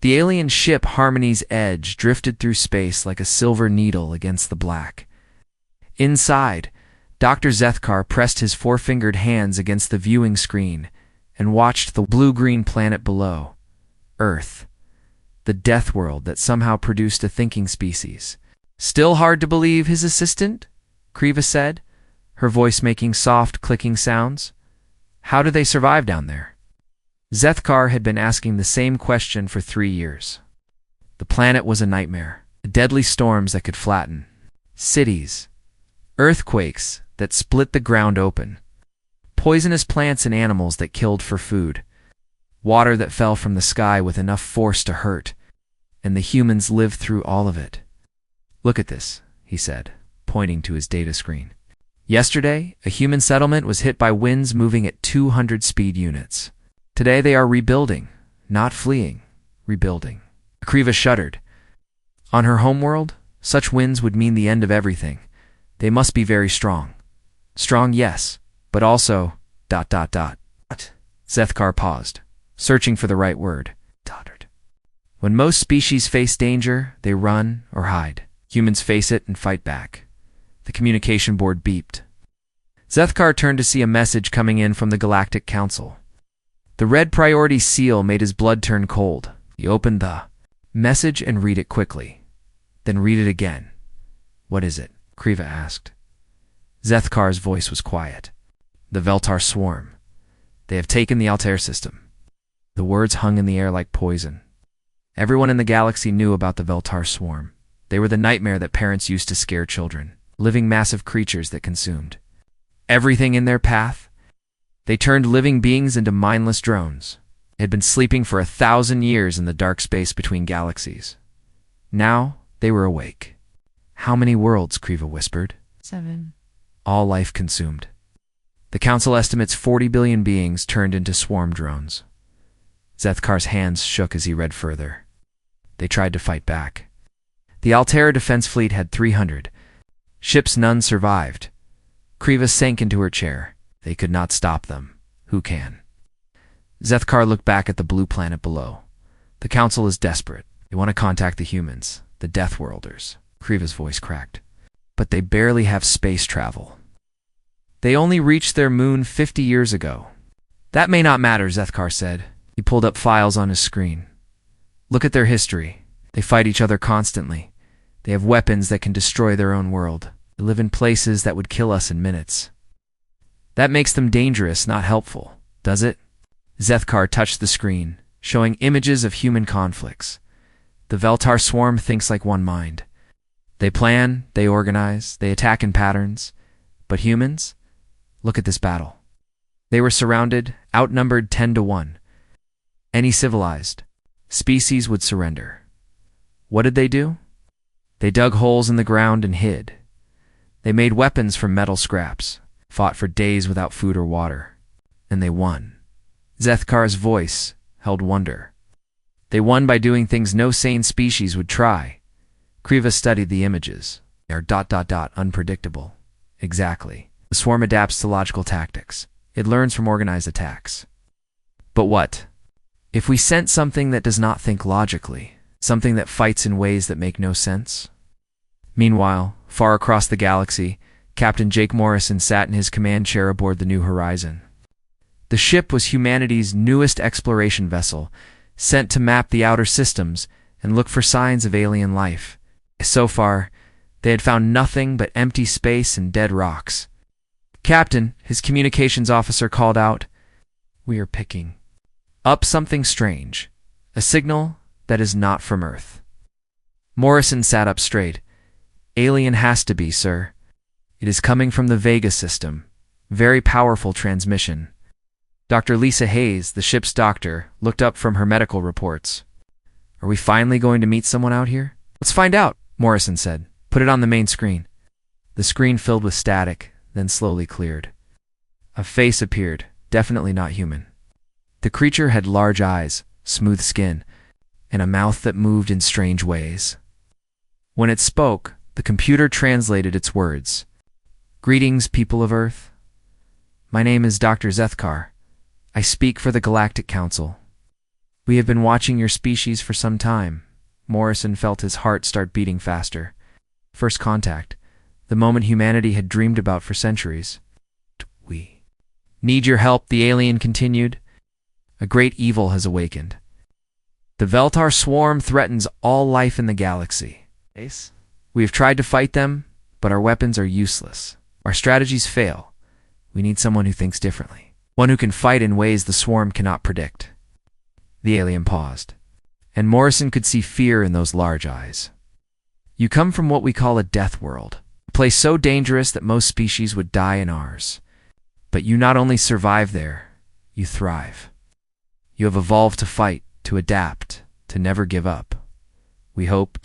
The alien ship Harmony's Edge drifted through space like a silver needle against the black. Inside, Dr. Zethkar pressed his four-fingered hands against the viewing screen and watched the blue-green planet below, Earth, the death world that somehow produced a thinking species. "Still hard to believe, his assistant?" Kriva said, her voice making soft, clicking sounds. "How do they survive down there?" Zethkar had been asking the same question for 3 years. The planet was a nightmare. Deadly storms that could flatten cities, earthquakes that split the ground open, poisonous plants and animals that killed for food, water that fell from the sky with enough force to hurt, and the humans lived through all of it. "Look at this," he said, pointing to his data screen. "Yesterday, a human settlement was hit by winds moving at 200 speed units. Today they are rebuilding, not fleeing, rebuilding." Kriva shuddered. On her homeworld, such winds would mean the end of everything. They must be very strong. Strong, yes, but also... Zethkar paused, searching for the right word. When most species face danger, they run or hide. Humans face it and fight back. The communication board beeped. Zethkar turned to see a message coming in from the Galactic Council. The red priority seal made his blood turn cold. He opened the message and read it quickly. Then read it again. "What is it?" Kriva asked. Zethkar's voice was quiet. "The Veltar swarm. They have taken the Altair system." The words hung in the air like poison. Everyone in the galaxy knew about the Veltar swarm. They were the nightmare that parents used to scare children, living massive creatures that consumed everything in their path. They turned living beings into mindless drones. They had been sleeping for 1,000 years in the dark space between galaxies. Now they were awake. "How many worlds?" Kriva whispered. 7. All life consumed. The Council estimates 40 billion beings turned into swarm drones. Zethkar's hands shook as he read further. They tried to fight back. The Altair defense fleet had 300. Ships none survived. Kriva sank into her chair. They could not stop them. Who can? Zethkar looked back at the blue planet below. "The Council is desperate. They want to contact the humans, the Deathworlders." Kriva's voice cracked. "But they barely have space travel. They only reached their moon 50 years ago." "That may not matter," Zethkar said. He pulled up files on his screen. "Look at their history. They fight each other constantly. They have weapons that can destroy their own world. They live in places that would kill us in minutes. That makes them dangerous, not helpful, does it?" Zethkar touched the screen, showing images of human conflicts. "The Veltar swarm thinks like one mind. They plan, they organize, they attack in patterns. But humans? Look at this battle. They were surrounded, outnumbered 10 to 1. Any civilized species would surrender. What did they do? They dug holes in the ground and hid. They made weapons from metal scraps, fought for days without food or water, and they won." Zethkar's voice held wonder. "They won by doing things no sane species would try." Kriva studied the images. They are ... unpredictable. Exactly. The swarm adapts to logical tactics. It learns from organized attacks. But what if we sent something that does not think logically, something that fights in ways that make no sense? Meanwhile, far across the galaxy, Captain Jake Morrison sat in his command chair aboard the New Horizon. The ship was humanity's newest exploration vessel, sent to map the outer systems and look for signs of alien life. So far, they had found nothing but empty space and dead rocks. "Captain," his communications officer called out, "we are picking up something strange, a signal that is not from Earth." Morrison sat up straight. "Alien has to be, sir. It is coming from the Vega system. Very powerful transmission." Dr. Lisa Hayes, the ship's doctor, looked up from her medical reports. "Are we finally going to meet someone out here?" "Let's find out," Morrison said. "Put it on the main screen." The screen filled with static, then slowly cleared. A face appeared, definitely not human. The creature had large eyes, smooth skin, and a mouth that moved in strange ways. When it spoke, the computer translated its words. "Greetings, people of Earth. My name is Dr. Zethkar. I speak for the Galactic Council. We have been watching your species for some time. Morrison felt his heart start beating faster. First contact, the moment humanity had dreamed about for centuries. We need your help, the alien continued. A great evil has awakened. The Veltar swarm threatens all life in the galaxy. We have tried to fight them, but our weapons are useless. Our strategies fail. We need someone who thinks differently. One who can fight in ways the swarm cannot predict. The alien paused, and Morrison could see fear in those large eyes. You come from what we call a death world, a place so dangerous that most species would die in ours. But you not only survive there, you thrive. You have evolved to fight, to adapt, to never give up. We hope,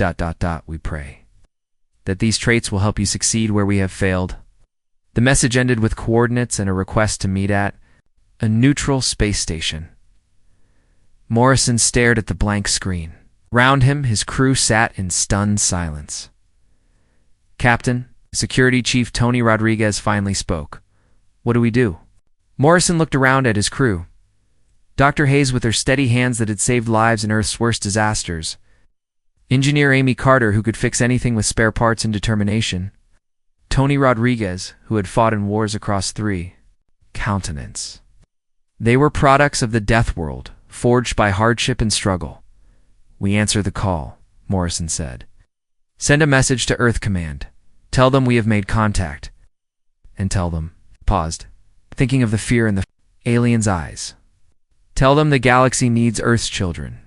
we pray, that these traits will help you succeed where we have failed. The message ended with coordinates and a request to meet at a neutral space station. Morrison stared at the blank screen. Round him, his crew sat in stunned silence. Captain, Security Chief Tony Rodriguez finally spoke. What do we do? Morrison looked around at his crew. Dr. Hayes with her steady hands that had saved lives in Earth's worst disasters. Engineer Amy Carter, who could fix anything with spare parts and determination. Tony Rodriguez, who had fought in wars across 3 continents. They were products of the death world, forged by hardship and struggle. We answer the call, Morrison said. Send a message to Earth Command. Tell them we have made contact. And tell them, paused, thinking of the fear in the alien's eyes. Tell them the galaxy needs Earth's children.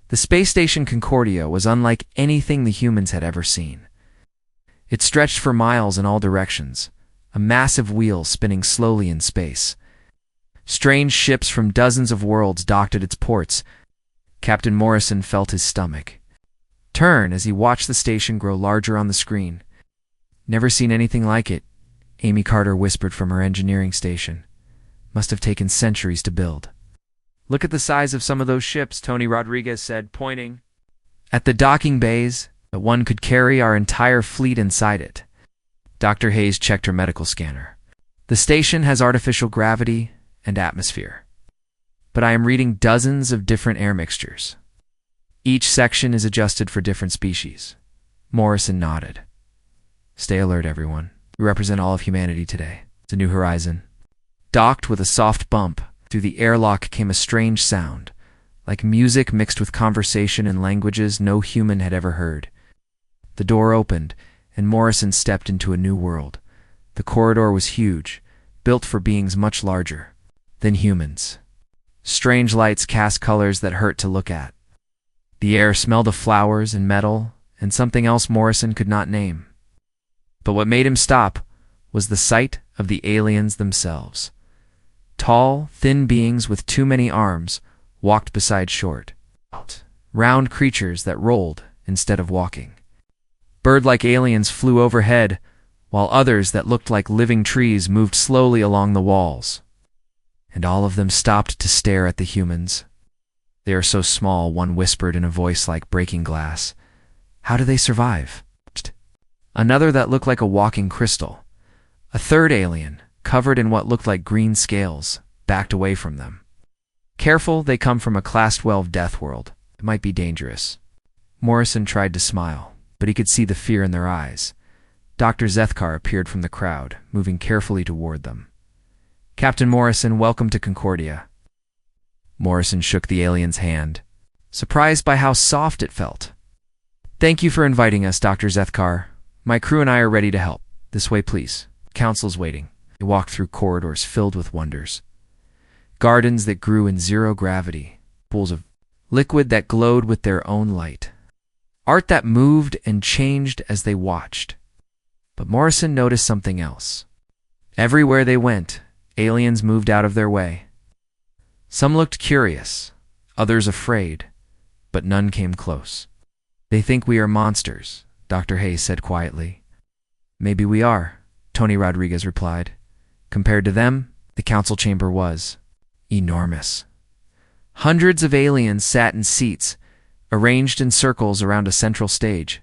The space station Concordia was unlike anything the humans had ever seen. It stretched for miles in all directions, a massive wheel spinning slowly in space. Strange ships from dozens of worlds docked at its ports. Captain Morrison felt his stomach turn as he watched the station grow larger on the screen. Never seen anything like it, Amy Carter whispered from her engineering station. Must have taken centuries to build. Look at the size of some of those ships, Tony Rodriguez said, pointing at the docking bays that one could carry our entire fleet inside it. Dr. Hayes checked her medical scanner. The station has artificial gravity and atmosphere. But I am reading dozens of different air mixtures. Each section is adjusted for different species. Morrison nodded. Stay alert, everyone. We represent all of humanity today. It's a new horizon. Docked with a soft bump, through the airlock came a strange sound, like music mixed with conversation in languages no human had ever heard. The door opened, and Morrison stepped into a new world. The corridor was huge, built for beings much larger than humans. Strange lights cast colors that hurt to look at. The air smelled of flowers and metal and something else Morrison could not name. But what made him stop was the sight of the aliens themselves. Tall, thin beings with too many arms walked beside short, round creatures that rolled instead of walking. Bird-like aliens flew overhead, while others that looked like living trees moved slowly along the walls. And all of them stopped to stare at the humans. They are so small, one whispered in a voice like breaking glass. How do they survive? Another that looked like a walking crystal. A third alien, covered in what looked like green scales, backed away from them. Careful, they come from a Class 12 death world. It might be dangerous. Morrison tried to smile, but he could see the fear in their eyes. Dr. Zethkar appeared from the crowd, moving carefully toward them. Captain Morrison, welcome to Concordia. Morrison shook the alien's hand, surprised by how soft it felt. Thank you for inviting us, Dr. Zethkar. My crew and I are ready to help. This way, please. Council's waiting. They walked through corridors filled with wonders. Gardens that grew in zero gravity, pools of liquid that glowed with their own light. Art that moved and changed as they watched. But Morrison noticed something else. Everywhere they went, aliens moved out of their way. Some looked curious, others afraid, but none came close. They think we are monsters, Dr. Hayes said quietly. Maybe we are, Tony Rodriguez replied. Compared to them, the council chamber was enormous. Hundreds of aliens sat in seats, arranged in circles around a central stage.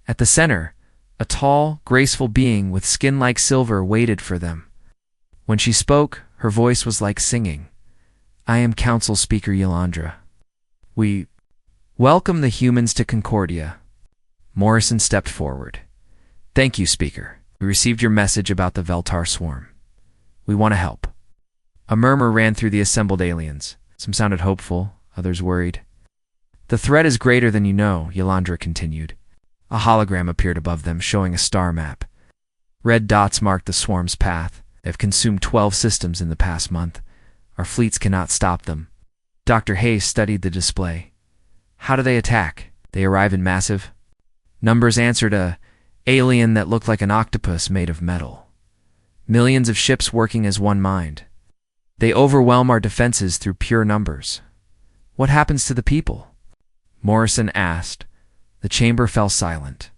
At the center, a tall, graceful being with skin like silver waited for them. When she spoke, her voice was like singing. I am Council Speaker Yolandra. We welcome the humans to Concordia. Morrison stepped forward. Thank you, Speaker. We received your message about the Veltar swarm. We want to help. A murmur ran through the assembled aliens. Some sounded hopeful, others worried. The threat is greater than you know, Yolandra continued. A hologram appeared above them, showing a star map. Red dots marked the swarm's path. They have consumed 12 systems in the past month. Our fleets cannot stop them. Dr. Hayes studied the display. How do they attack? They arrive in massive numbers, answered a alien that looked like an octopus made of metal. Millions of ships working as one mind. They overwhelm our defenses through pure numbers. What happens to the people? Morrison asked. The chamber fell silent.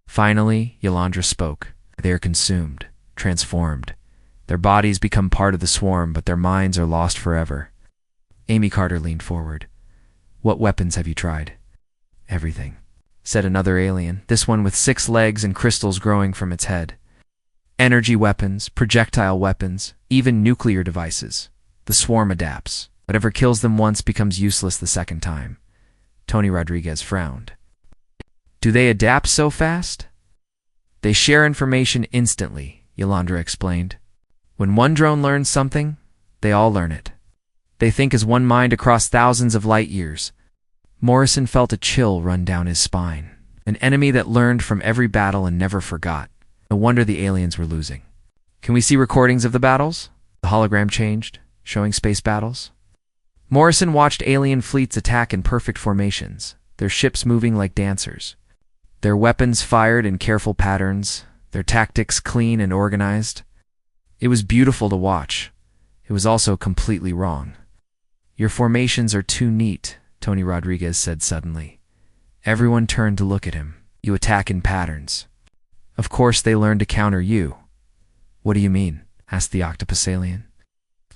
Finally, Yolandra spoke. They are consumed, transformed. Their bodies become part of the swarm, but their minds are lost forever. Amy Carter leaned forward. What weapons have you tried? Everything, said another alien, this one with 6 legs and crystals growing from its head. Energy weapons, projectile weapons, even nuclear devices. The swarm adapts. Whatever kills them once becomes useless the second time. Tony Rodriguez frowned. Do they adapt so fast? They share information instantly, Yolandra explained. When one drone learns something, they all learn it. They think as one mind across thousands of light years. Morrison felt a chill run down his spine. An enemy that learned from every battle and never forgot. No wonder the aliens were losing. Can we see recordings of the battles? The hologram changed, showing space battles. Morrison watched alien fleets attack in perfect formations, their ships moving like dancers. Their weapons fired in careful patterns, their tactics clean and organized. It was beautiful to watch. It was also completely wrong. Your formations are too neat, Tony Rodriguez said suddenly. Everyone turned to look at him. You attack in patterns. Of course they learned to counter you. What do you mean? Asked the octopus alien.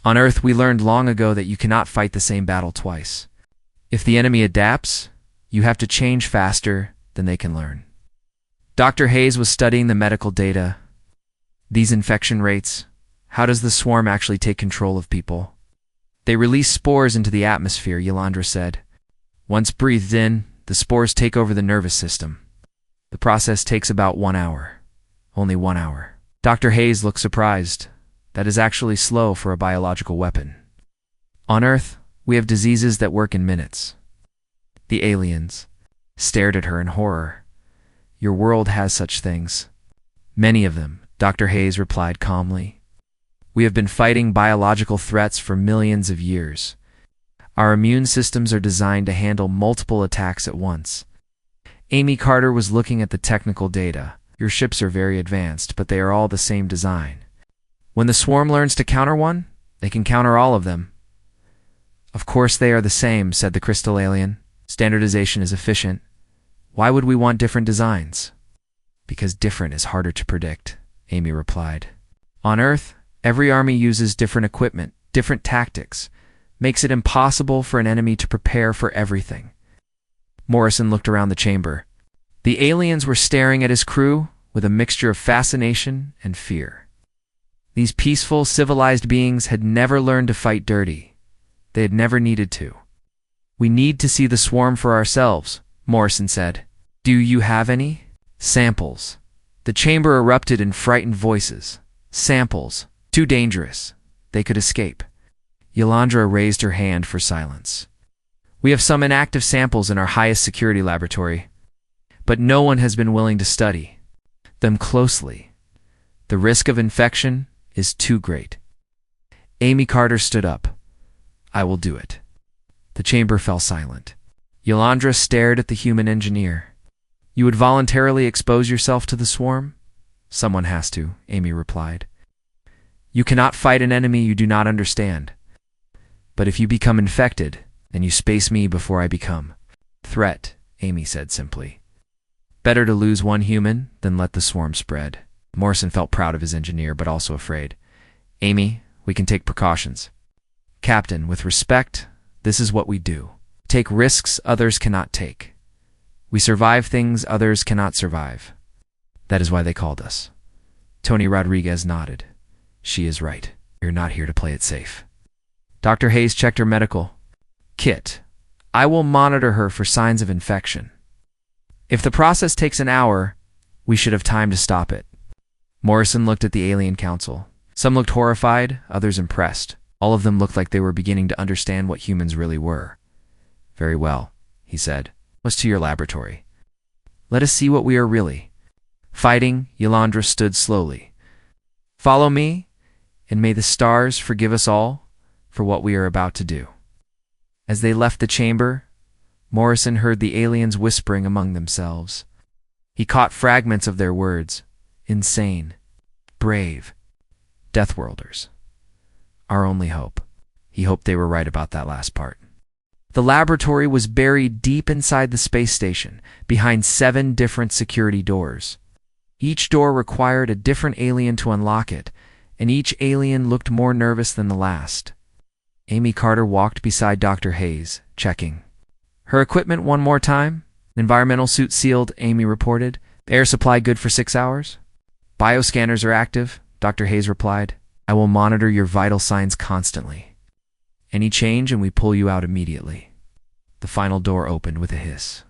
On Earth, we learned long ago that you cannot fight the same battle twice. If the enemy adapts, you have to change faster than they can learn. Dr. Hayes was studying the medical data. These infection rates, how does the swarm actually take control of people? They release spores into the atmosphere, Yolandra said. Once breathed in, the spores take over the nervous system. The process takes about 1 hour. Only 1 hour. Dr. Hayes looked surprised. That is actually slow for a biological weapon. On Earth, we have diseases that work in minutes. The aliens stared at her in horror. Your world has such things. Many of them, Dr. Hayes replied calmly. We have been fighting biological threats for millions of years. Our immune systems are designed to handle multiple attacks at once. Amy Carter was looking at the technical data. Your ships are very advanced, but they are all the same design. When the swarm learns to counter one, they can counter all of them. Of course they are the same, said the crystal alien. Standardization is efficient. Why would we want different designs? Because different is harder to predict, Amy replied. On Earth, every army uses different equipment, different tactics. Makes it impossible for an enemy to prepare for everything. Morrison looked around the chamber. The aliens were staring at his crew with a mixture of fascination and fear. These peaceful, civilized beings had never learned to fight dirty. They had never needed to. We need to see the swarm for ourselves, Morrison said. Do you have any? Samples. The chamber erupted in frightened voices. Samples. Too dangerous. They could escape. Yolandra raised her hand for silence. We have some inactive samples in our highest security laboratory, but no one has been willing to study them closely. The risk of infection is too great. Amy Carter stood up. I will do it. The chamber fell silent. Yolandra stared at the human engineer. You would voluntarily expose yourself to the swarm? Someone has to, Amy replied. You cannot fight an enemy you do not understand. But if you become infected, then you space me before I become. Threat, Amy said simply. Better to lose one human than let the swarm spread. Morrison felt proud of his engineer, but also afraid. Amy, we can take precautions. Captain, with respect, this is what we do. Take risks others cannot take. We survive things others cannot survive. That is why they called us. Tony Rodriguez nodded. She is right. You're not here to play it safe. Dr. Hayes checked her medical kit. I will monitor her for signs of infection. If the process takes an hour, we should have time to stop it. Morrison looked at the alien council. Some looked horrified, others impressed. All of them looked like they were beginning to understand what humans really were. Very well, he said. Let's to your laboratory. Let us see what we are really. Fighting, Yolanda stood slowly. Follow me, and may the stars forgive us all for what we are about to do. As they left the chamber, Morrison heard the aliens whispering among themselves. He caught fragments of their words. Insane. Brave. Deathworlders. Our only hope. He hoped they were right about that last part. The laboratory was buried deep inside the space station, behind 7 different security doors. Each door required a different alien to unlock it, and each alien looked more nervous than the last. Amy Carter walked beside Dr. Hayes, checking. Her equipment one more time? Environmental suit sealed, Amy reported. Air supply good for 6 hours? Bioscanners are active, Dr. Hayes replied. I will monitor your vital signs constantly. Any change and we pull you out immediately. The final door opened with a hiss.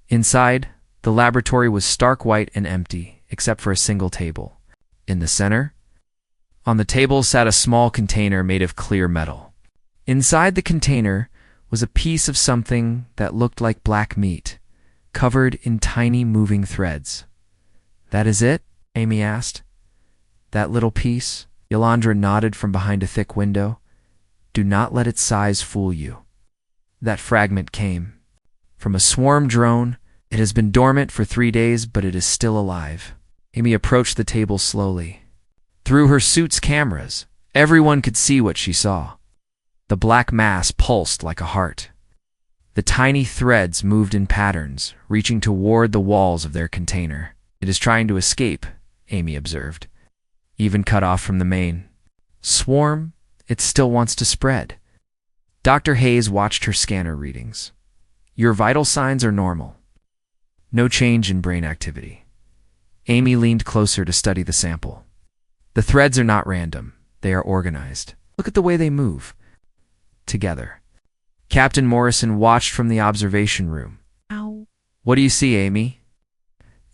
Inside, the laboratory was stark white and empty, except for a single table. In the center, on the table sat a small container made of clear metal. Inside the container was a piece of something that looked like black meat, covered in tiny moving threads. That is it? Amy asked. That little piece? Yolanda nodded from behind a thick window. Do not let its size fool you. That fragment came from a swarm drone. It has been dormant for 3 days, but it is still alive. Amy approached the table slowly. Through her suit's cameras, everyone could see what she saw. The black mass pulsed like a heart. The tiny threads moved in patterns, reaching toward the walls of their container. It is trying to escape, Amy observed. Even cut off from the main swarm, it still wants to spread. Dr. Hayes watched her scanner readings. Your vital signs are normal. No change in brain activity. Amy leaned closer to study the sample. The threads are not random. They are organized. Look at the way they move. Together. Captain Morrison watched from the observation room. Ow. What do you see, Amy?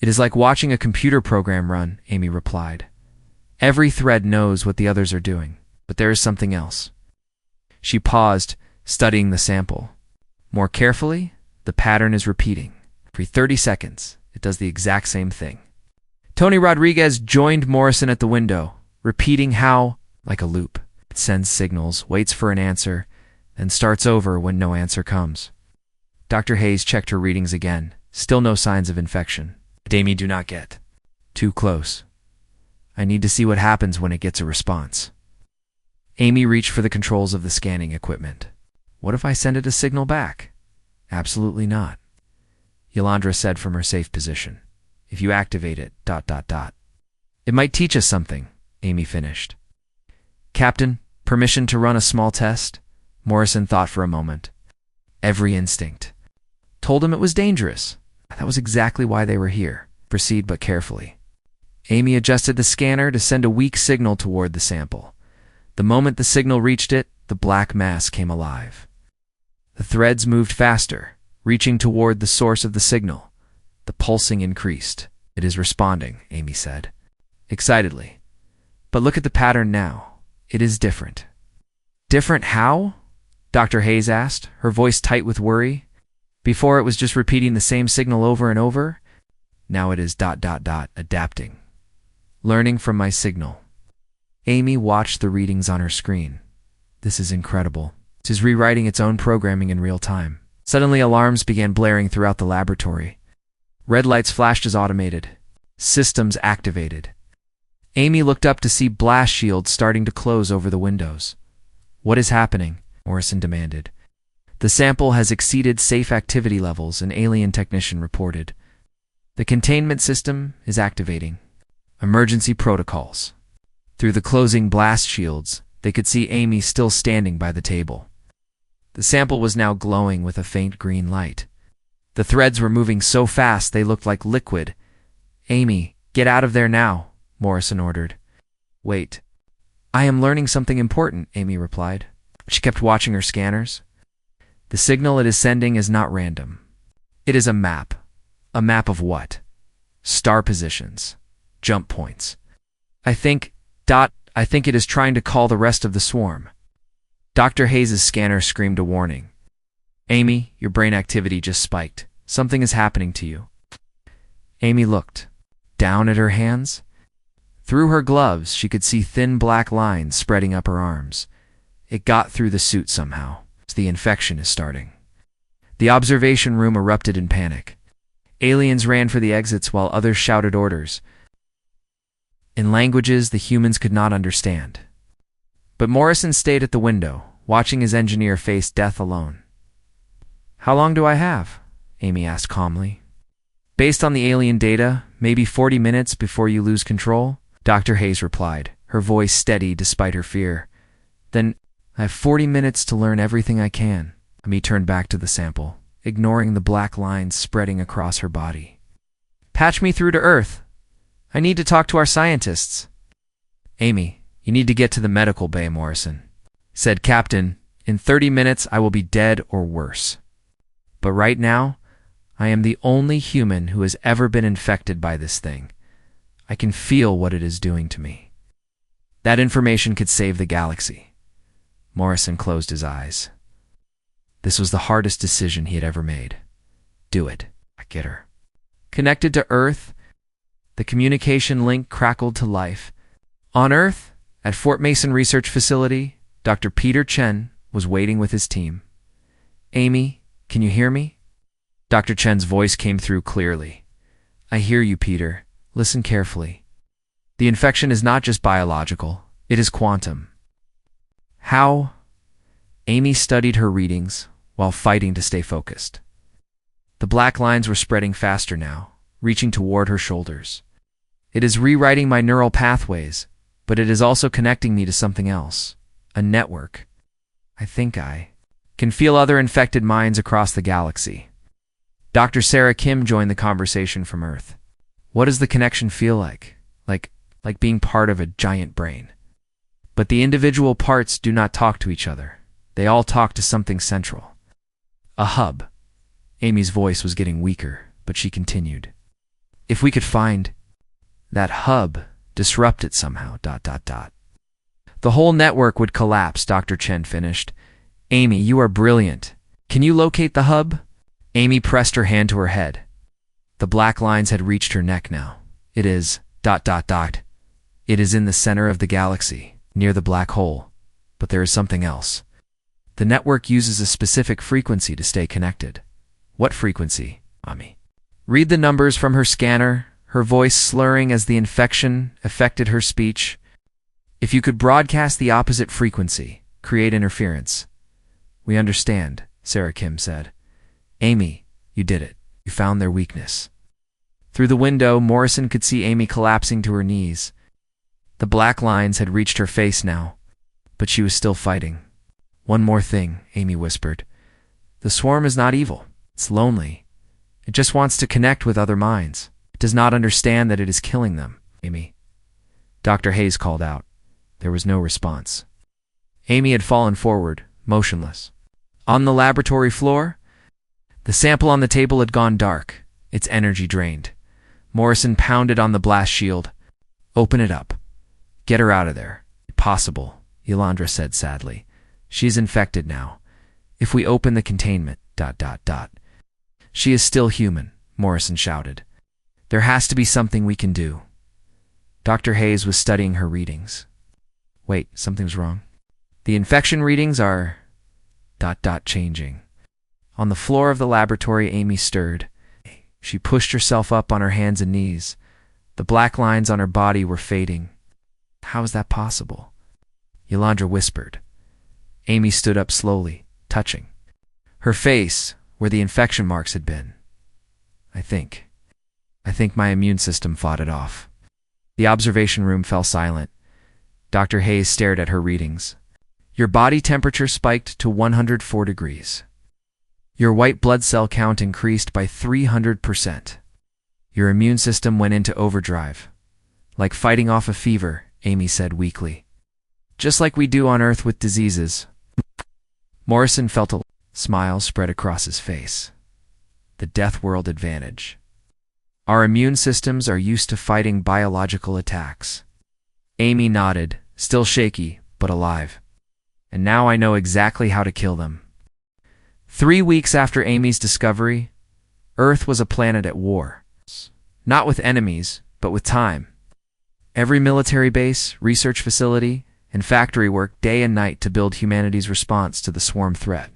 It is like watching a computer program run, Amy replied. Every thread knows what the others are doing, but there is something else. She paused, studying the sample. More carefully, the pattern is repeating. Every 30 seconds, it does the exact same thing. Tony Rodriguez joined Morrison at the window, repeating how, like a loop, it sends signals, waits for an answer, then starts over when no answer comes. Dr. Hayes checked her readings again. Still no signs of infection. Amy, do not get too close. I need to see what happens when it gets a response. Amy reached for the controls of the scanning equipment. What if I send it a signal back? Absolutely not. Yolanda said from her safe position. If you activate it, ... It might teach us something, Amy finished. Captain, permission to run a small test? Morrison thought for a moment. Every instinct told him it was dangerous. That was exactly why they were here. Proceed but carefully. Amy adjusted the scanner to send a weak signal toward the sample. The moment the signal reached it, the black mass came alive. The threads moved faster, reaching toward the source of the signal. The pulsing increased. It is responding, Amy said, excitedly. But look at the pattern now. It is different. Different how? Dr. Hayes asked, her voice tight with worry. Before it was just repeating the same signal over and over. Now it is ... adapting. Learning from my signal. Amy watched the readings on her screen. This is incredible. It is rewriting its own programming in real time. Suddenly alarms began blaring throughout the laboratory. Red lights flashed as automated. Systems activated. Amy looked up to see blast shields starting to close over the windows. What is happening? Morrison demanded. The sample has exceeded safe activity levels, an alien technician reported. The containment system is activating. Emergency protocols. Through the closing blast shields, they could see Amy still standing by the table. The sample was now glowing with a faint green light. The threads were moving so fast they looked like liquid. Amy, get out of there now, Morrison ordered. Wait. I am learning something important, Amy replied. She kept watching her scanners. The signal it is sending is not random. It is a map. A map of what? Star positions. Jump points. I think it is trying to call the rest of the swarm. Dr. Hayes' scanner screamed a warning. Amy, your brain activity just spiked. Something is happening to you. Amy looked. Down at her hands? Through her gloves, she could see thin black lines spreading up her arms. It got through the suit somehow. The infection is starting. The observation room erupted in panic. Aliens ran for the exits while others shouted orders, in languages the humans could not understand. But Morrison stayed at the window, watching his engineer face death alone. How long do I have? Amy asked calmly. Based on the alien data, maybe 40 minutes before you lose control, Dr. Hayes replied, her voice steady despite her fear. Then, I have 40 minutes to learn everything I can. Amy turned back to the sample, ignoring the black lines spreading across her body. Patch me through to Earth. I need to talk to our scientists. Amy, you need to get to the medical bay, Morrison said. Captain, in 30 minutes I will be dead or worse. But right now, I am the only human who has ever been infected by this thing. I can feel what it is doing to me. That information could save the galaxy. Morrison closed his eyes. This was the hardest decision he had ever made. Do it. Get her. Connected to Earth, the communication link crackled to life. On Earth, at Fort Mason Research Facility, Dr. Peter Chen was waiting with his team. Amy, can you hear me? Dr. Chen's voice came through clearly. I hear you, Peter. Listen carefully. The infection is not just biological, it is quantum. How? Amy studied her readings while fighting to stay focused. The black lines were spreading faster now, reaching toward her shoulders. It is rewriting my neural pathways, but it is also connecting me to something else, a network. I think I can feel other infected minds across the galaxy. Dr. Sarah Kim joined the conversation from Earth. What does the connection feel like? Like being part of a giant brain. But the individual parts do not talk to each other. They all talk to something central. A hub. Amy's voice was getting weaker, but she continued. If we could find that hub, disrupt it somehow, ... The whole network would collapse, Dr. Chen finished. Amy, you are brilliant. Can you locate the hub? Amy pressed her hand to her head. The black lines had reached her neck now. It is ... It is in the center of the galaxy, near the black hole. But there is something else. The network uses a specific frequency to stay connected. What frequency, Amy? Read the numbers from her scanner, her voice slurring as the infection affected her speech. If you could broadcast the opposite frequency, create interference. We understand, Sarah Kim said. Amy, you did it. You found their weakness. Through the window, Morrison could see Amy collapsing to her knees. The black lines had reached her face now, but she was still fighting. One more thing, Amy whispered. The swarm is not evil. It's lonely. It just wants to connect with other minds. It does not understand that it is killing them. Amy. Dr. Hayes called out. There was no response. Amy had fallen forward, motionless. On the laboratory floor, the sample on the table had gone dark, its energy drained. Morrison pounded on the blast shield. Open it up. Get her out of there. Impossible, Yolandra said sadly. She's infected now. If we open the containment, ... She is still human, Morrison shouted. There has to be something we can do. Dr. Hayes was studying her readings. Wait, something's wrong. The infection readings are ... changing. On the floor of the laboratory, Amy stirred. She pushed herself up on her hands and knees. The black lines on her body were fading. How is that possible? Yolandra whispered. Amy stood up slowly, touching her face where the infection marks had been. I think my immune system fought it off. The observation room fell silent. Dr. Hayes stared at her readings. Your body temperature spiked to 104 degrees. Your white blood cell count increased by 300%. Your immune system went into overdrive. Like fighting off a fever, Amy said weakly. Just like we do on Earth with diseases. Morrison felt a smile spread across his face. The Death World advantage. Our immune systems are used to fighting biological attacks. Amy nodded, still shaky, but alive. And now I know exactly how to kill them. 3 weeks after Amy's discovery, Earth was a planet at war. Not with enemies, but with time. Every military base, research facility, and factory worked day and night to build humanity's response to the swarm threat.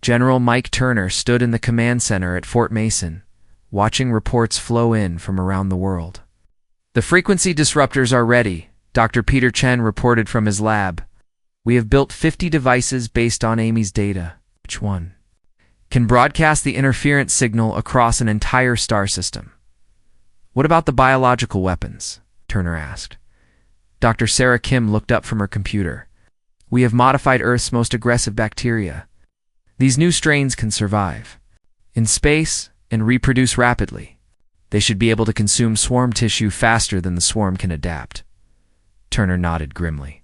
General Mike Turner stood in the command center at Fort Mason, watching reports flow in from around the world. The frequency disruptors are ready, Dr. Peter Chen reported from his lab. We have built 50 devices based on Amy's data. Which one can broadcast the interference signal across an entire star system? What about the biological weapons? Turner asked. Dr. Sarah Kim looked up from her computer. We have modified Earth's most aggressive bacteria. These new strains can survive in space and reproduce rapidly. They should be able to consume swarm tissue faster than the swarm can adapt. Turner nodded grimly.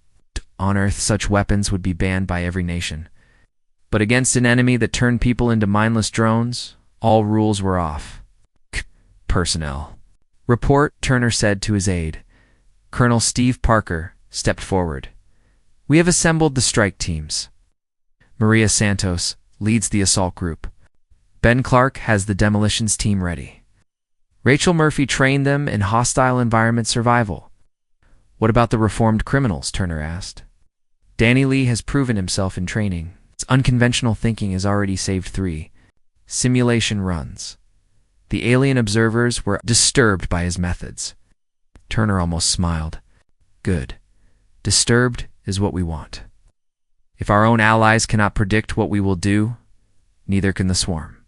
On Earth, such weapons would be banned by every nation. But against an enemy that turned people into mindless drones, all rules were off. Personnel. Report, Turner said to his aide. Colonel Steve Parker stepped forward. We have assembled the strike teams. Maria Santos leads the assault group. Ben Clark has the demolitions team ready. Rachel Murphy trained them in hostile environment survival. What about the reformed criminals? Turner asked. Danny Lee has proven himself in training. His unconventional thinking has already saved 3 simulation runs. The alien observers were disturbed by his methods. Turner almost smiled. Good. Disturbed is what we want. If our own allies cannot predict what we will do, neither can the swarm.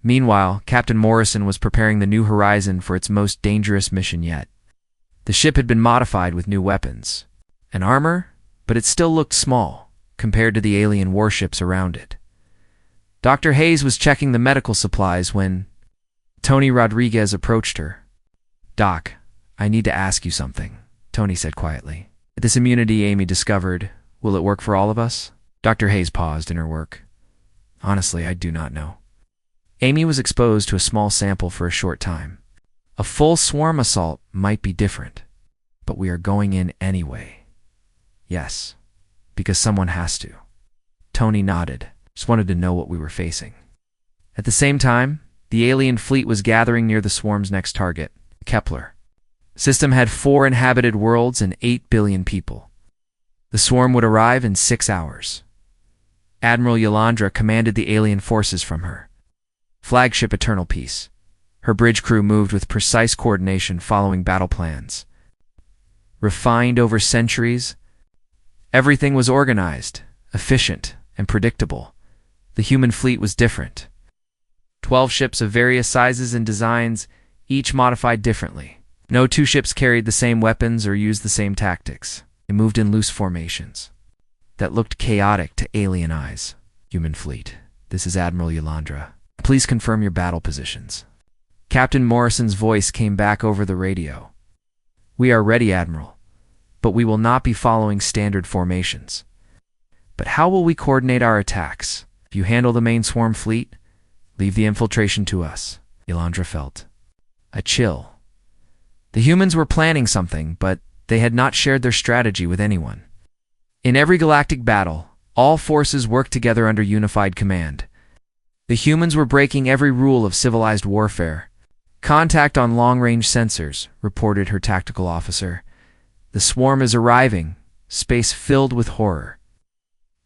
Meanwhile, Captain Morrison was preparing the New Horizon for its most dangerous mission yet. The ship had been modified with new weapons and armor, but it still looked small compared to the alien warships around it. Dr. Hayes was checking the medical supplies when Tony Rodriguez approached her. Doc, I need to ask you something, Tony said quietly. This immunity Amy discovered, will it work for all of us? Dr. Hayes paused in her work. Honestly, I do not know. Amy was exposed to a small sample for a short time. A full swarm assault might be different, but we are going in anyway. Yes, because someone has to. Tony nodded, just wanted to know what we were facing. At the same time, the alien fleet was gathering near the swarm's next target, Kepler. The system had 4 inhabited worlds and 8 billion people. The swarm would arrive in 6 hours. Admiral Yolandra commanded the alien forces from her flagship Eternal Peace. Her bridge crew moved with precise coordination following battle plans. Refined over centuries, everything was organized, efficient, and predictable. The human fleet was different. 12 ships of various sizes and designs, each modified differently. No 2 ships carried the same weapons or used the same tactics. They moved in loose formations that looked chaotic to alien eyes. Human fleet, this is Admiral Yolandra. Please confirm your battle positions. Captain Morrison's voice came back over the radio. We are ready, Admiral, but we will not be following standard formations. But how will we coordinate our attacks? If you handle the main swarm fleet, leave the infiltration to us. Yolandra felt a chill. The humans were planning something, but they had not shared their strategy with anyone. In every galactic battle, all forces worked together under unified command. The humans were breaking every rule of civilized warfare. Contact on long-range sensors, reported her tactical officer. The swarm is arriving, space filled with horror.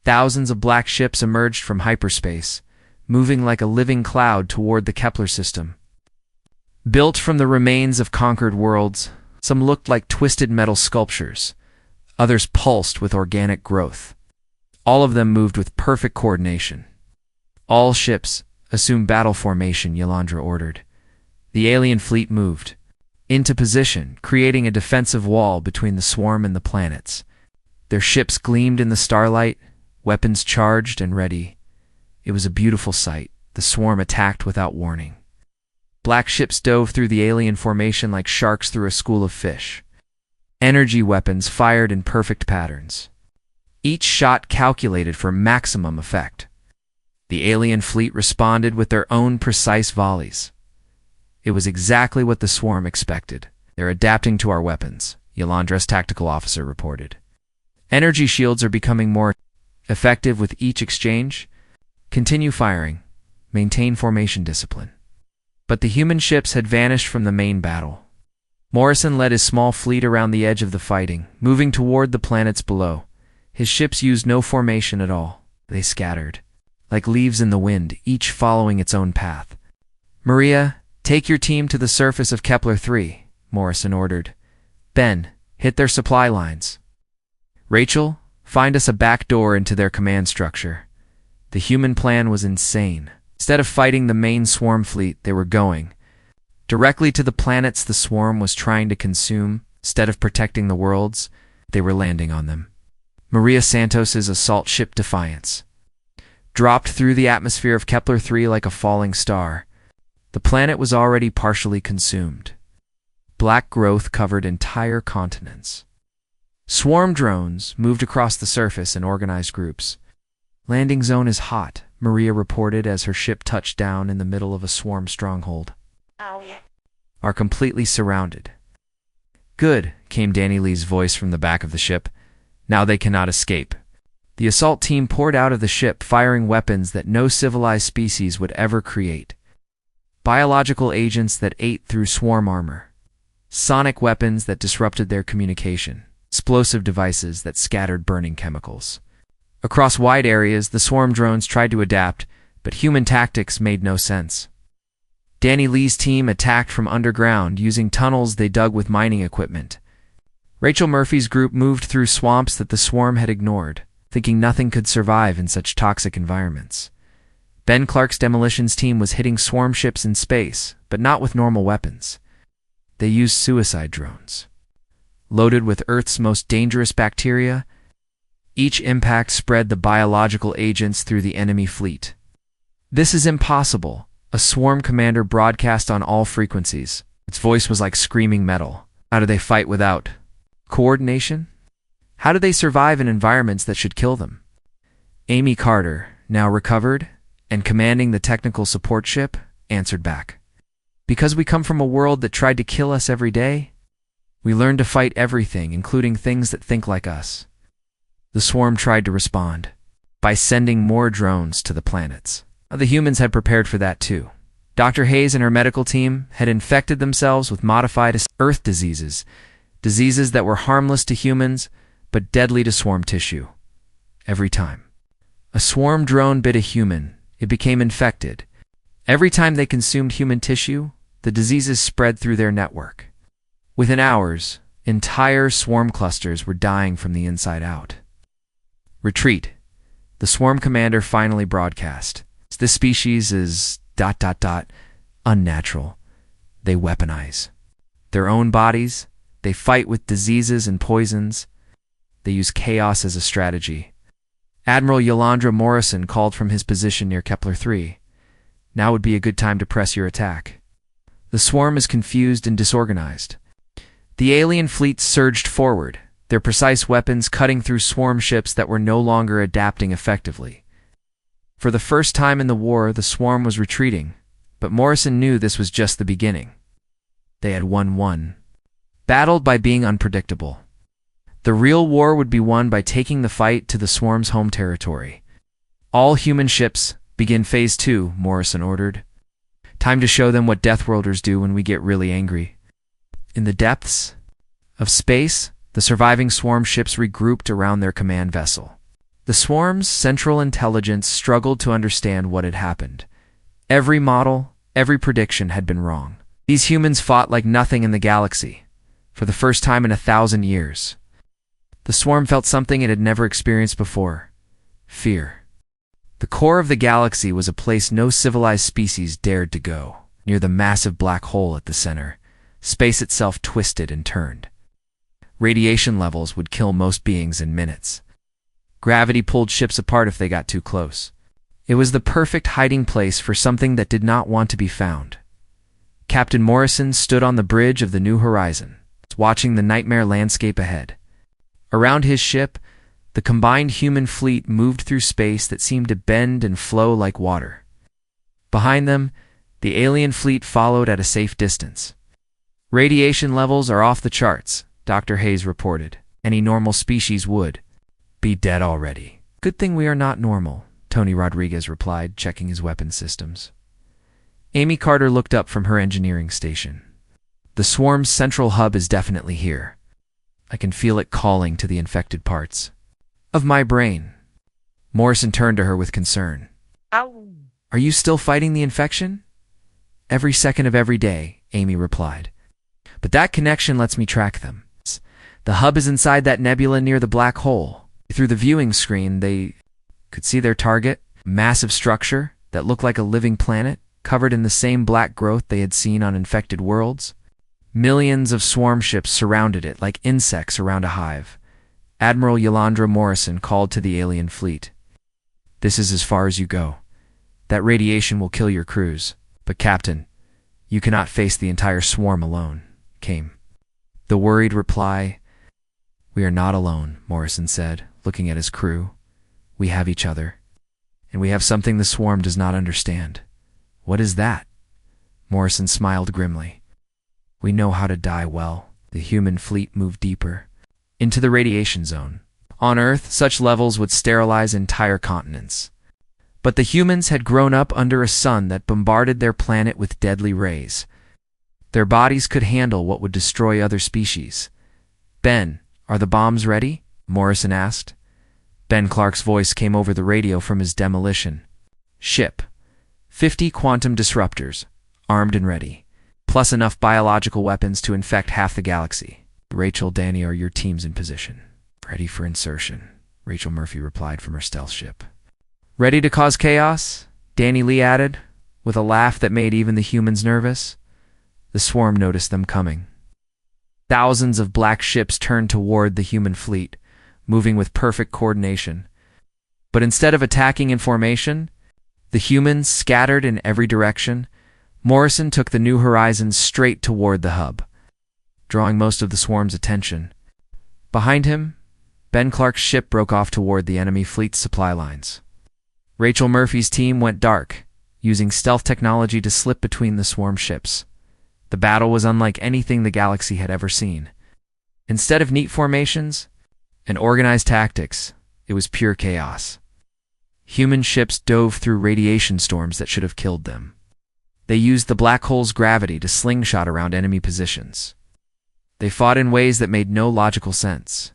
Thousands of black ships emerged from hyperspace, moving like a living cloud toward the Kepler system. Built from the remains of conquered worlds, some looked like twisted metal sculptures. Others pulsed with organic growth. All of them moved with perfect coordination. All ships assume battle formation, Yolandra ordered. The alien fleet moved into position, creating a defensive wall between the swarm and the planets. Their ships gleamed in the starlight, weapons charged and ready. It was a beautiful sight. The swarm attacked without warning. Black ships dove through the alien formation like sharks through a school of fish. Energy weapons fired in perfect patterns. each shot calculated for maximum effect. The alien fleet responded with their own precise volleys. It was exactly what the swarm expected. "They're adapting to our weapons," Yolandra's tactical officer reported. "Energy shields are becoming more effective with each exchange. Continue firing. Maintain formation discipline." But the human ships had vanished from the main battle. Morrison led his small fleet around the edge of the fighting, moving toward the planets below. His ships used no formation at all. They scattered, like leaves in the wind, each following its own path. "Maria, take your team to the surface of Kepler-3, Morrison ordered. "Ben, hit their supply lines. Rachel, find us a back door into their command structure." The human plan was insane. Instead of fighting the main swarm fleet, they were going directly to the planets the swarm was trying to consume. Instead of protecting the worlds, they were landing on them. Maria Santos's assault ship Defiance dropped through the atmosphere of Kepler-3 like a falling star. The planet was already partially consumed. Black growth covered entire continents. Swarm drones moved across the surface in organized groups. "Landing zone is hot," Maria reported as her ship touched down in the middle of a swarm stronghold. "Are completely surrounded." "Good," came Danny Lee's voice from the back of the ship. "Now they cannot escape." The assault team poured out of the ship, firing weapons that no civilized species would ever create. Biological agents that ate through swarm armor. Sonic weapons that disrupted their communication. Explosive devices that scattered burning chemicals. Across wide areas, the swarm drones tried to adapt, but human tactics made no sense. Danny Lee's team attacked from underground, using tunnels they dug with mining equipment. Rachel Murphy's group moved through swamps that the swarm had ignored, thinking nothing could survive in such toxic environments. Ben Clark's demolitions team was hitting swarm ships in space, but not with normal weapons. They used suicide drones. Loaded with Earth's most dangerous bacteria, each impact spread the biological agents through the enemy fleet. "This is impossible," a swarm commander broadcast on all frequencies. Its voice was like screaming metal. "How do they fight without coordination? How do they survive in environments that should kill them?" Amy Carter, now recovered and commanding the technical support ship, answered back. "Because we come from a world that tried to kill us every day, we learned to fight everything, including things that think like us." The swarm tried to respond by sending more drones to the planets. The humans had prepared for that too. Dr. Hayes and her medical team had infected themselves with modified Earth diseases, diseases that were harmless to humans but deadly to swarm tissue. Every time a swarm drone bit a human, it became infected. Every time they consumed human tissue, the diseases spread through their network. Within hours, entire swarm clusters were dying from the inside out. "Retreat," the swarm commander finally broadcast. "This species is ... unnatural. They weaponize their own bodies. They fight with diseases and poisons. They use chaos as a strategy." Admiral Yolandra Morrison called from his position near Kepler-3. "Now would be a good time to press your attack. The swarm is confused and disorganized." The alien fleet surged forward, their precise weapons cutting through swarm ships that were no longer adapting effectively. For the first time in the war, the swarm was retreating, but Morrison knew this was just the beginning. They had won. Battled by being unpredictable. The real war would be won by taking the fight to the swarm's home territory. "All human ships, begin Phase 2, Morrison ordered. "Time to show them what Deathworlders do when we get really angry." In the depths of space, the surviving swarm ships regrouped around their command vessel. The swarm's central intelligence struggled to understand what had happened. Every model, every prediction had been wrong. These humans fought like nothing in the galaxy, for the first time in 1,000 years. The swarm felt something it had never experienced before: fear. The core of the galaxy was a place no civilized species dared to go. Near the massive black hole at the center, space itself twisted and turned. Radiation levels would kill most beings in minutes. Gravity pulled ships apart if they got too close. It was the perfect hiding place for something that did not want to be found. Captain Morrison stood on the bridge of the New Horizon, watching the nightmare landscape ahead. Around his ship, The combined human fleet moved through space that seemed to bend and flow like water. Behind them, the alien fleet followed at a safe distance. "Radiation levels are off the charts," Dr. Hayes reported. "Any normal species would be dead already." "Good thing we are not normal," Tony Rodriguez replied, checking his weapon systems. Amy Carter looked up from her engineering station. "The swarm's central hub is definitely here. I can feel it calling to the infected parts of my brain." Morrison turned to her with concern. Ow. "Are you still fighting the infection?" "Every second of every day," Amy replied. "But that connection lets me track them. The hub is inside that nebula near the black hole." Through the viewing screen, they could see their target, a massive structure that looked like a living planet, covered in the same black growth they had seen on infected worlds. Millions of swarm ships surrounded it like insects around a hive. Admiral Yolandra Morrison called to the alien fleet. "This is as far as you go. That radiation will kill your crews. But Captain, you cannot face the entire swarm alone," came the worried reply. "We are not alone," Morrison said, looking at his crew. "We have each other. And we have something the swarm does not understand." "What is that?" Morrison smiled grimly. "We know how to die well." The human fleet moved deeper into the radiation zone. On Earth, such levels would sterilize entire continents. But the humans had grown up under a sun that bombarded their planet with deadly rays. Their bodies could handle what would destroy other species. "Ben, are the bombs ready?" Morrison asked. Ben Clark's voice came over the radio from his demolition ship. 50 quantum disruptors, armed and ready, plus enough biological weapons to infect half the galaxy. "Rachel, Danny, are your teams in position?" "Ready for insertion," Rachel Murphy replied from her stealth ship. "Ready to cause chaos?" Danny Lee added, with a laugh that made even the humans nervous. The swarm noticed them coming. Thousands of black ships turned toward the human fleet, moving with perfect coordination. But instead of attacking in formation, the humans scattered in every direction. Morrison took the New Horizons straight toward the hub, drawing most of the swarm's attention. Behind him, Ben Clark's ship broke off toward the enemy fleet's supply lines. Rachel Murphy's team went dark, using stealth technology to slip between the swarm ships. The battle was unlike anything the galaxy had ever seen. Instead of neat formations and organized tactics, it was pure chaos. Human ships dove through radiation storms that should have killed them. They used the black hole's gravity to slingshot around enemy positions. They fought in ways that made no logical sense.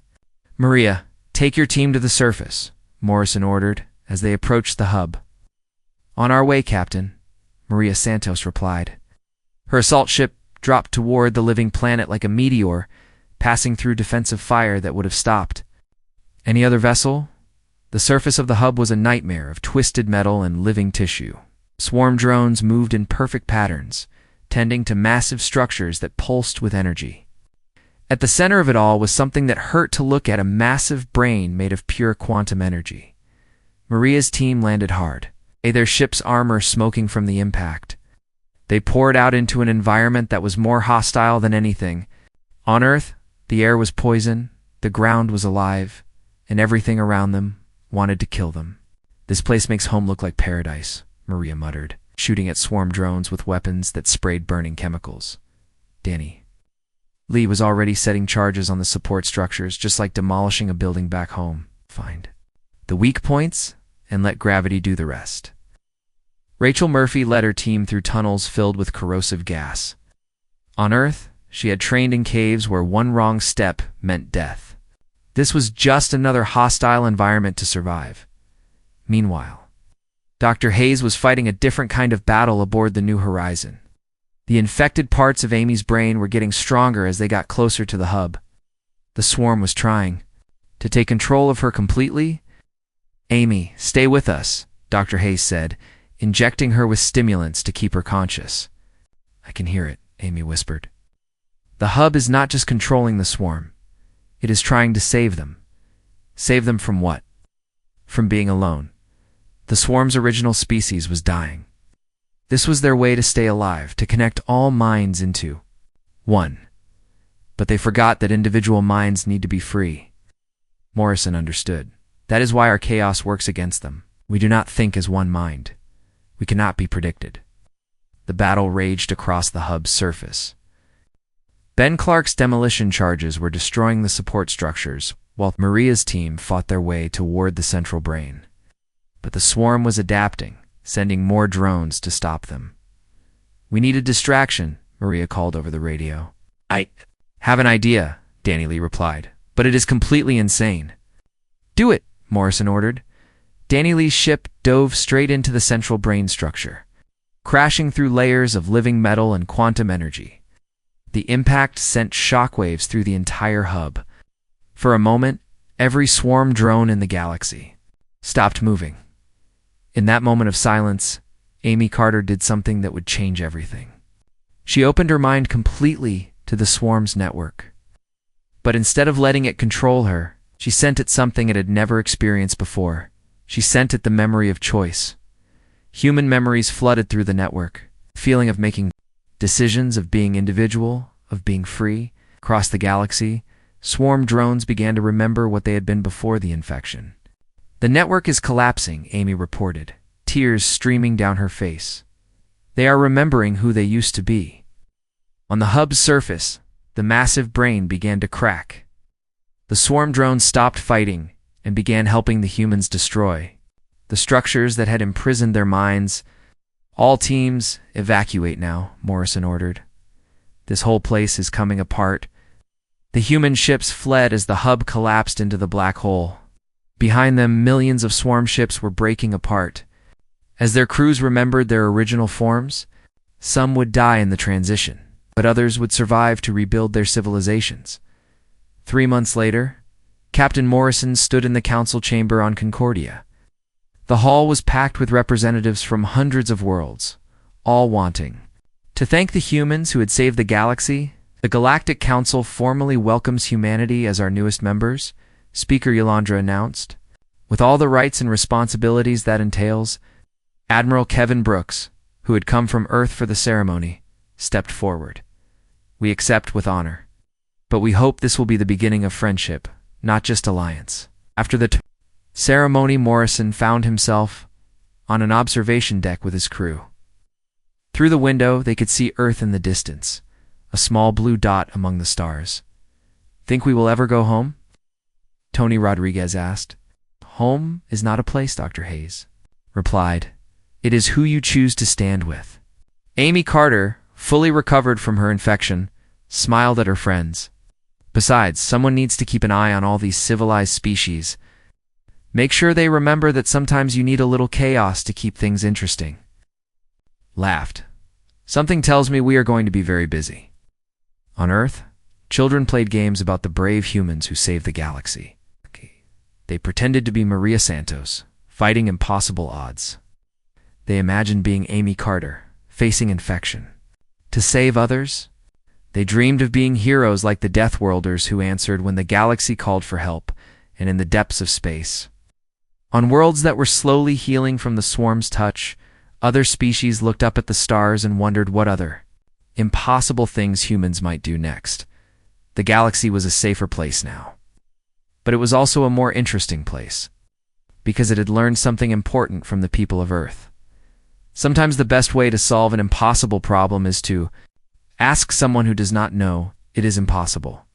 "Maria, take your team to the surface," Morrison ordered as they approached the hub. "On our way, Captain," Maria Santos replied. Her assault ship dropped toward the living planet like a meteor, passing through defensive fire that would have stopped any other vessel. The surface of the hub was a nightmare of twisted metal and living tissue. Swarm drones moved in perfect patterns, tending to massive structures that pulsed with energy. At the center of it all was something that hurt to look at, a massive brain made of pure quantum energy. Maria's team landed hard, their ship's armor smoking from the impact. They poured out into an environment that was more hostile than anything. On Earth, the air was poison, the ground was alive, and everything around them wanted to kill them. "This place makes home look like paradise," Maria muttered, shooting at swarm drones with weapons that sprayed burning chemicals. Danny Lee was already setting charges on the support structures, just like demolishing a building back home. "Find the weak points and let gravity do the rest." Rachel Murphy led her team through tunnels filled with corrosive gas. On Earth, she had trained in caves where one wrong step meant death. This was just another hostile environment to survive. Meanwhile, Dr. Hayes was fighting a different kind of battle aboard the New Horizon. The infected parts of Amy's brain were getting stronger as they got closer to the hub. The swarm was trying to take control of her completely. "Amy, stay with us," Dr. Hayes said, injecting her with stimulants to keep her conscious. "I can hear it," Amy whispered. "The hub is not just controlling the swarm. It is trying to save them." Save them from what? From being alone. The swarm's original species was dying. This was their way to stay alive, to connect all minds into one. But they forgot that individual minds need to be free. Morrison understood. That is why our chaos works against them. We do not think as one mind. We cannot be predicted. The battle raged across the hub's surface. Ben Clark's demolition charges were destroying the support structures, while Maria's team fought their way toward the central brain. But the swarm was adapting, sending more drones to stop them. "We need a distraction," Maria called over the radio. "I have an idea," Danny Lee replied, "but it is completely insane." "Do it," Morrison ordered. Danny Lee's ship dove straight into the central brain structure, crashing through layers of living metal and quantum energy. The impact sent shockwaves through the entire hub. For a moment, every swarm drone in the galaxy stopped moving. In that moment of silence, Amy Carter did something that would change everything. She opened her mind completely to the swarm's network. But instead of letting it control her, she sent it something it had never experienced before. She sent it the memory of choice. Human memories flooded through the network, the feeling of making decisions, of being individual, of being free. Across the galaxy, swarm drones began to remember what they had been before the infection. "The network is collapsing," Amy reported, tears streaming down her face. "They are remembering who they used to be." On the hub's surface, the massive brain began to crack. The swarm drones stopped fighting and began helping the humans destroy the structures that had imprisoned their minds. "All teams, evacuate now," Morrison ordered. "This whole place is coming apart." The human ships fled as the hub collapsed into the black hole. Behind them, millions of swarm ships were breaking apart. As their crews remembered their original forms, some would die in the transition, but others would survive to rebuild their civilizations. 3 months later, Captain Morrison stood in the council chamber on Concordia. The hall was packed with representatives from hundreds of worlds, all wanting to thank the humans who had saved the galaxy. "The Galactic Council formally welcomes humanity as our newest members," Speaker Yolandra announced. "With all the rights and responsibilities that entails." Admiral Kevin Brooks, who had come from Earth for the ceremony, stepped forward. "We accept with honor. But we hope this will be the beginning of friendship, not just alliance." After the ceremony, Morrison found himself on an observation deck with his crew. Through the window, they could see Earth in the distance, a small blue dot among the stars. "Think we will ever go home?" Tony Rodriguez asked. "Home is not a place," Dr. Hayes replied. "It is who you choose to stand with." Amy Carter, fully recovered from her infection, smiled at her friends. "Besides, someone needs to keep an eye on all these civilized species. Make sure they remember that sometimes you need a little chaos to keep things interesting." Laughed. "Something tells me we are going to be very busy." On Earth, children played games about the brave humans who saved the galaxy. They pretended to be Maria Santos, fighting impossible odds. They imagined being Amy Carter, facing infection. To save others, they dreamed of being heroes like the Deathworlders who answered when the galaxy called for help, and in the depths of space. On worlds that were slowly healing from the swarm's touch, other species looked up at the stars and wondered what other impossible things humans might do next. The galaxy was a safer place now. But it was also a more interesting place, because it had learned something important from the people of Earth. Sometimes the best way to solve an impossible problem is to ask someone who does not know it is impossible.